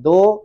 2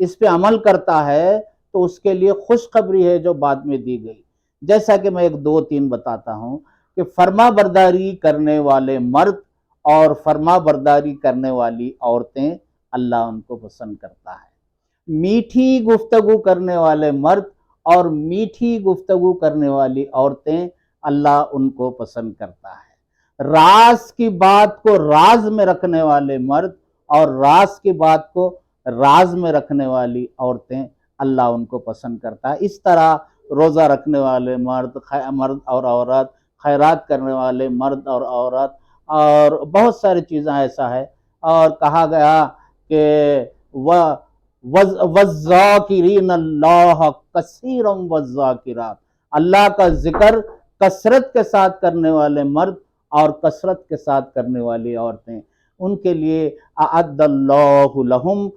اس پہ عمل کرتا ہے تو اس کے لیے خوشخبری ہے جو بعد میں دی گئی. جیسا کہ میں ایک دو تین بتاتا ہوں کہ فرما برداری کرنے والے مرد اور فرما برداری کرنے والی عورتیں اللہ ان کو پسند کرتا ہے. میٹھی گفتگو کرنے والے مرد اور میٹھی گفتگو کرنے والی عورتیں اللہ ان کو پسند کرتا ہے. راز کی بات کو راز میں رکھنے والے مرد اور راز کی بات کو راز میں رکھنے والی عورتیں اللہ ان کو پسند کرتا ہے. اس طرح روزہ رکھنے والے مرد اور عورت، خیرات کرنے والے مرد اور عورت، اور بہت ساری چیزیں ایسا ہے. اور کہا گیا کہ وَالذَّاكِرِينَ اللَّهَ كَثِيرًا وَالذَّاكِرَاتِ، اللہ کا ذکر کثرت کے ساتھ کرنے والے مرد اور کثرت کے ساتھ کرنے والی عورتیں، ان کے لیے اعد اللہ لہم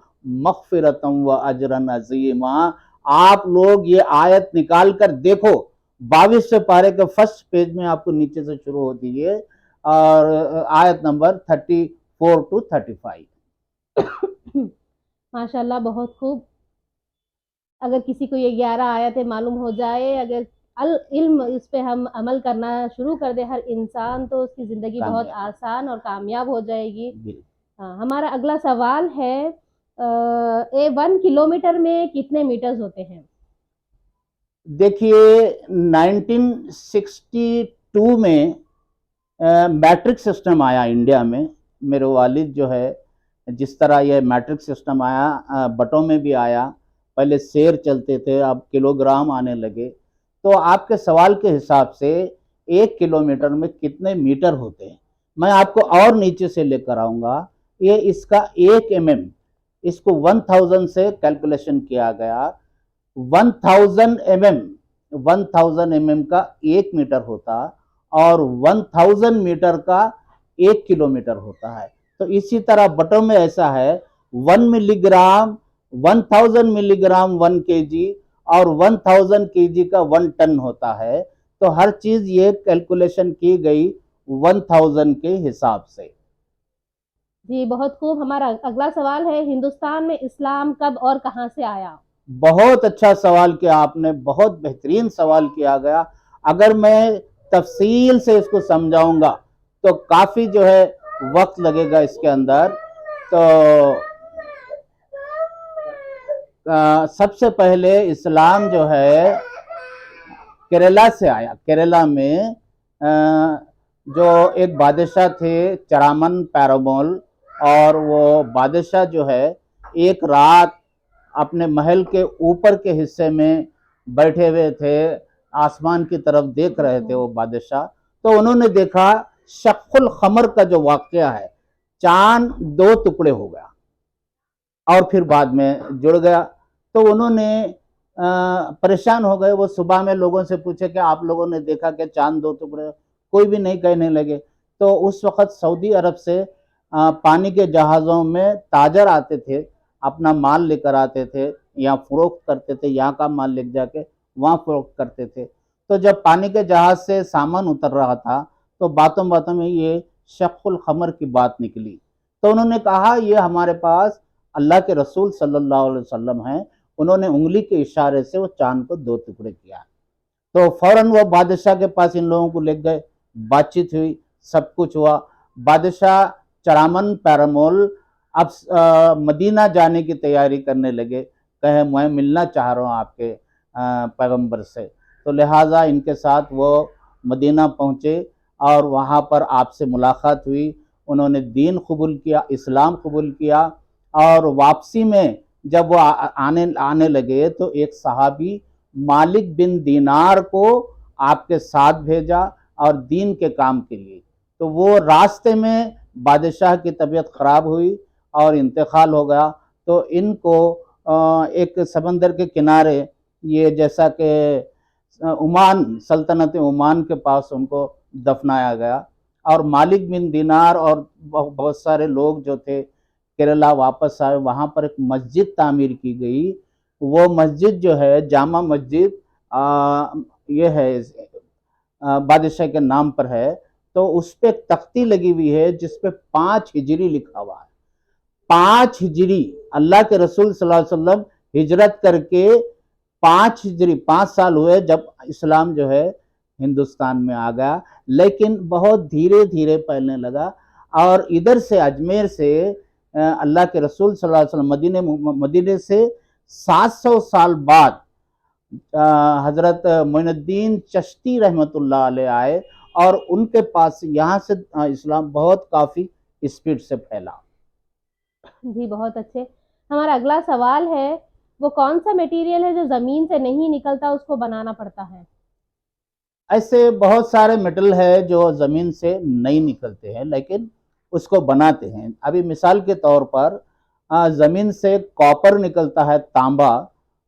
مغفرۃ واجرا عظیما. آپ لوگ یہ آیت نکال کر دیکھو، 22 پارے کے فرسٹ پیج میں آپ کو نیچے سے شروع ہوتی ہے، اور آیت نمبر 34 to 35. ماشاءاللہ، بہت خوب. اگر کسی کو یہ 11 آیتیں معلوم ہو جائے، اگر علم اس پہ ہم عمل کرنا شروع کر دے ہر انسان، تو اس کی زندگی بہت آسان اور کامیاب ہو جائے گی. ہمارا اگلا سوال ہے، 1 کلومیٹر میں کتنے میٹرز ہوتے ہیں؟ دیکھیے 1962 میں میٹرک سسٹم آیا انڈیا میں. میرے والد جو ہے، جس طرح یہ میٹرک سسٹم آیا بٹوں میں بھی آیا. پہلے سیر چلتے تھے، اب کلو گرام آنے لگے. تو آپ کے سوال کے حساب سے 1 کلومیٹر میں کتنے میٹر ہوتے ہیں، میں آپ کو اور نیچے سے لے کر آؤں گا. یہ اس کا 1 mm، اس کو 1000 سے کیلکولیشن کیا گیا. 1000 mm کا 1 میٹر ہوتا، اور 1000 میٹر کا 1 کلومیٹر ہوتا ہے. تو اسی طرح بٹوں میں ایسا ہے، 1 ملی گرام 1000 ملی گرام 1 kg اور 1000 kg کا 1 ٹن ہوتا ہے. تو ہر چیز یہ کیلکولیشن کی گئی 1000 کے حساب سے. جی بہت خوب. ہمارا اگلا سوال ہے، ہندوستان میں اسلام کب اور کہاں سے آیا؟ بہت اچھا سوال کیا آپ نے، بہت بہترین سوال کیا گیا. اگر میں تفصیل سے اس کو سمجھاؤں گا تو کافی جو ہے وقت لگے گا اس کے اندر. تو سب سے پہلے اسلام جو ہے کیرلا سے آیا. کیرلا میں جو ایک بادشاہ تھے چرامن پیرومول، اور وہ بادشاہ جو ہے ایک رات اپنے محل کے اوپر کے حصے میں بیٹھے ہوئے تھے، آسمان کی طرف دیکھ رہے تھے وہ بادشاہ. تو انہوں نے دیکھا شق القمر کا جو واقعہ ہے، چاند 2 ٹکڑے ہو گیا اور پھر بعد میں جڑ گیا. تو انہوں نے پریشان ہو گئے. وہ صبح میں لوگوں سے پوچھے کہ آپ لوگوں نے دیکھا کہ چاند 2 ٹکڑے؟ کوئی بھی نہیں کہنے لگے. تو اس وقت سعودی عرب سے پانی کے جہازوں میں تاجر آتے تھے، اپنا مال لے کر آتے تھے، یہاں فروخت کرتے تھے، یہاں کا مال لے جا کے وہاں فروخت کرتے تھے. تو جب پانی کے جہاز سے سامان اتر رہا تھا تو باتوں باتوں میں یہ شق القمر کی بات نکلی. تو انہوں نے کہا یہ ہمارے پاس اللہ کے رسول صلی اللہ علیہ وسلم ہیں، انہوں نے انگلی کے اشارے سے وہ چاند کو 2 ٹکڑے کیا. تو فوراً وہ بادشاہ کے پاس ان لوگوں کو لے گئے، بات چیت ہوئی، سب کچھ ہوا. بادشاہ چرامن پیرومول اب مدینہ جانے کی تیاری کرنے لگے، کہے میں ملنا چاہ رہا ہوں آپ کے پیغمبر سے. تو لہٰذا ان کے ساتھ وہ مدینہ پہنچے اور وہاں پر آپ سے ملاقات ہوئی. انہوں نے دین قبول کیا، اسلام قبول کیا. اور واپسی میں جب وہ آنے لگے تو ایک صحابی مالک بن دینار کو آپ کے ساتھ بھیجا اور دین کے کام کے لیے. تو وہ راستے میں بادشاہ کی طبیعت خراب ہوئی اور انتقال ہو گیا. تو ان کو ایک سمندر کے کنارے، یہ جیسا کہ عمان، سلطنت عمان کے پاس ان کو دفنایا گیا. اور مالک بن دینار اور بہت سارے لوگ جو تھے کیرلا واپس آئے. وہاں پر ایک مسجد تعمیر کی گئی. وہ مسجد جو ہے جامع مسجد، یہ ہے بادشاہ کے نام پر ہے. تو اس پہ تختی لگی ہوئی ہے جس پہ 5 ہجری لکھا ہوا ہے. 5 ہجری اللہ کے رسول صلی اللہ علیہ وسلم ہجرت کر کے 5 سال ہوئے جب اسلام جو ہے ہندوستان میں آ گیا، لیکن بہت دھیرے دھیرے پھیلنے لگا، اور ادھر سے اجمیر سے اللہ کے رسول صلی اللہ علیہ وسلم مدینے سے 700 سال بعد حضرت معین الدین چشتی رحمۃ اللہ علیہ آئے، اور ان کے پاس یہاں سے اسلام بہت کافی اسپیڈ سے پھیلا۔ جی بہت اچھے۔ ہمارا اگلا سوال ہے، وہ کون سا میٹیریل ہے جو زمین سے نہیں نکلتا، اس کو بنانا پڑتا ہے؟ ایسے بہت سارے میٹل ہے جو زمین سے نہیں نکلتے ہیں لیکن اس کو بناتے ہیں۔ ابھی مثال کے طور پر زمین سے کاپر نکلتا ہے، تانبا،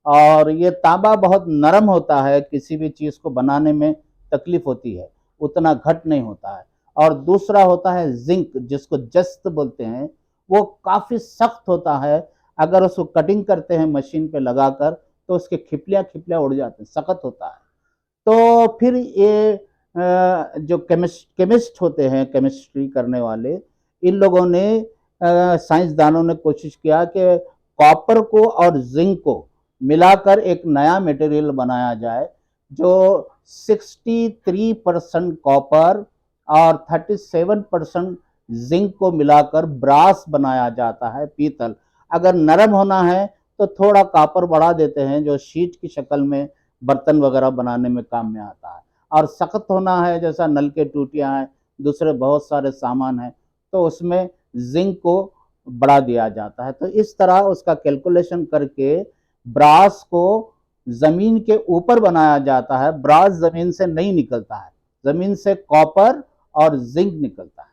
اور یہ تانبا بہت نرم ہوتا ہے، کسی بھی چیز کو بنانے میں تکلیف ہوتی ہے، اتنا گھٹ نہیں ہوتا ہے۔ اور دوسرا ہوتا ہے زنک، جس کو جست بولتے ہیں، وہ کافی سخت ہوتا ہے، اگر اس کو کٹنگ کرتے ہیں مشین پہ لگا کر تو اس کے کھپلیاں اڑ جاتے ہیں، سخت ہوتا ہے۔ تو پھر یہ جو کیمسٹ ہوتے ہیں، کیمسٹری کرنے والے، ان لوگوں نے سائنسدانوں نے کوشش کیا کہ کاپر کو اور زنک کو ملا کر ایک نیا میٹیریل بنایا جائے جو 63% کاپر اور 37% زنک کو ملا کر براس بنایا جاتا ہے، پیتل۔ اگر نرم ہونا ہے تو تھوڑا کاپر بڑھا دیتے ہیں جو شیٹ کی شکل میں برتن وغیرہ بنانے میں کام میں آتا ہے، اور سخت ہونا ہے جیسا نل کے ٹوٹیاں ہیں، دوسرے بہت سارے سامان ہیں، تو اس میں زنک کو بڑھا دیا جاتا ہے۔ تو اس طرح اس کا کیلکولیشن کر کے براس کو زمین کے اوپر بنایا جاتا ہے۔ براس زمین سے نہیں نکلتا ہے، زمین سے کاپر اور زنک نکلتا ہے۔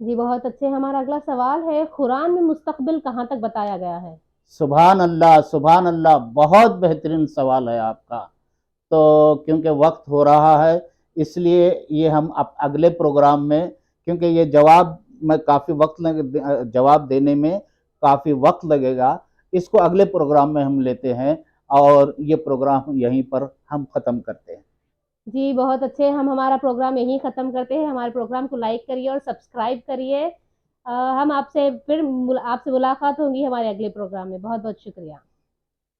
جی بہت اچھے۔ ہمارا اگلا سوال ہے، قرآن میں مستقبل کہاں تک بتایا گیا ہے؟ سبحان اللہ، سبحان اللہ، بہت بہترین سوال ہے آپ کا۔ تو کیونکہ وقت ہو رہا ہے، اس لیے یہ ہم اگلے پروگرام میں، کیونکہ یہ جواب میں کافی وقت جواب دینے میں کافی وقت لگے گا، اس کو اگلے پروگرام میں ہم لیتے ہیں، اور یہ پروگرام یہیں پر ہم ختم کرتے ہیں۔ جی بہت اچھے۔ ہم ہمارا پروگرام یہیں ختم کرتے ہیں۔ ہمارے پروگرام کو لائک کریے اور سبسکرائب کریے۔ ہم آپ سے ملاقات ہوگی ہمارے اگلے پروگرام میں۔ بہت بہت شکریہ۔